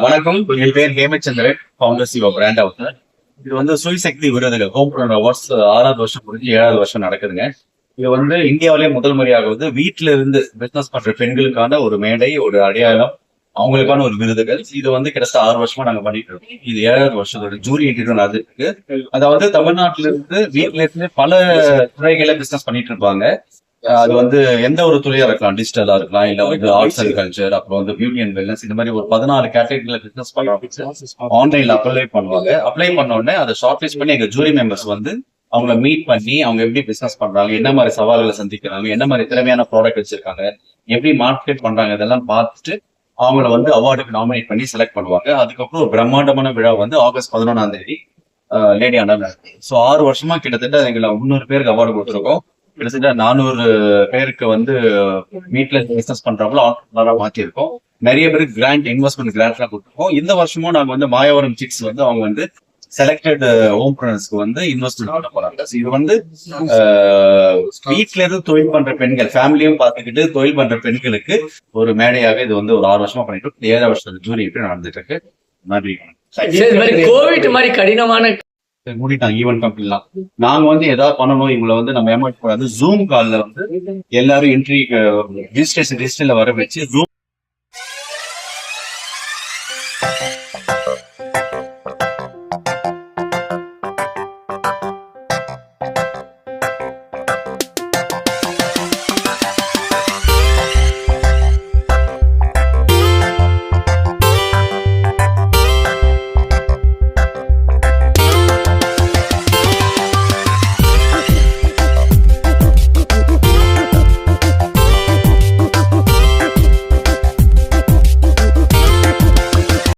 வணக்கம், என் பேர் Hemachandran, founder Siva brand outer. இது வந்து சுயசக்தி விருதுகள் ஹோம் அவார்ட்ஸ் 6வது வருஷம் முடிஞ்சு 7வது வருஷம் நடக்குதுங்க. இது வந்து இந்தியாவிலேயே முதல் முறையாக வந்து வீட்டில இருந்து பிசினஸ் பண்ற பெண்களுக்கான ஒரு மேடை, ஒரு அடையாளம், அவங்களுக்கான ஒரு விருதுகள். இது வந்து கிட்டத்தட்ட 6 வருஷமா நாங்க பண்ணிட்டு இருக்கோம். இது 7வது வருஷத்தோட ஜூரி இன்டர்வியூ நடந்துருக்கு. அதாவது தமிழ்நாட்டில இருந்து வீட்டுல இருந்து பல துறைகளை பிசினஸ் பண்ணிட்டு இருப்பாங்க. அது வந்து எந்த ஒரு துறையா இருக்கலாம், டிஜிட்டலா இருக்கலாம், இல்ல வந்து ஆர்ட்ஸ் அண்ட் கல்ச்சர், அப்புறம் வந்து பியூட்டி அண்ட் வெல்னஸ், இந்த மாதிரி ஒரு 14 கேட்டகரியில பிசினஸ் பண்ணுவாங்க. ஆன்லைன்ல அப்ளை பண்ணுவாங்க. அப்ளை பண்ண உடனே அதை ஷார்ட் லிஸ்ட் பண்ணி எங்க ஜூரி மெம்பர்ஸ் வந்து அவங்கள மீட் பண்ணி அவங்க எப்படி பிசினஸ் பண்றாங்க, என்ன மாதிரி சவால்களை சந்திக்கிறாங்க, என்ன மாதிரி திறமையான ப்ராடக்ட் வச்சிருக்காங்க, எப்படி மார்க்கெட் பண்றாங்க, இதெல்லாம் பார்த்துட்டு அவங்கள வந்து அவார்டுக்கு நாமினேட் பண்ணி செலக்ட் பண்ணுவாங்க. அதுக்கப்புறம் ஒரு பிரம்மாண்டமான விழா வந்து ஆகஸ்ட் 11ஆம் தேதி லேடி ஆண்டா. ஸோ 6 வருஷமா கிட்டத்தட்ட எங்களை 300 பேருக்கு அவார்டு கொடுத்துருக்கோம். கிட்டத்தட்ட 400 பேருக்கு வந்து வீட்டுல பிசினஸ் பண்றவங்களும் ஆண்டர்பிரனரா மாத்திருக்கோம். நிறைய பேருக்கு கிராண்ட் இன்வெஸ்ட்மெண்ட் கிராண்ட் எல்லாம் கொடுத்துருக்கோம். இந்த வருஷமும் நாங்க வந்து மாயவரம் சிக்ஸ் வந்து அவங்க வந்து செலக்டட் ஹோம்பிரனர்ஸ்க்கு வந்து இன்வெஸ்ட்மெண்ட் பண்ண போறாங்க. இது வந்து வீட்டுல இருந்து தொழில் பண்ற பெண்கள், ஃபேமிலியும் பார்த்துக்கிட்டு தொழில் பண்ற பெண்களுக்கு ஒரு மேடையாக இது வந்து ஒரு 6 வருஷமா பண்ணிட்டு 7 வருஷம் ஜூரி நடந்துட்டு இருக்கு. நன்றி. கோவிட் மாதிரி கடினமான மூடிட்டாங்க ஈவென்ட் கம்பெனிலாம். நாங்க வந்து ஏதாவது பண்ணணும், இவங்களை வந்து நம்ம ஏமாற்ற கூடாது. ஜூம் கால்ல வந்து எல்லாரும் என்ட்ரி ரிஜிஸ்ட்ரேஷன் வர வச்சு ஜூம்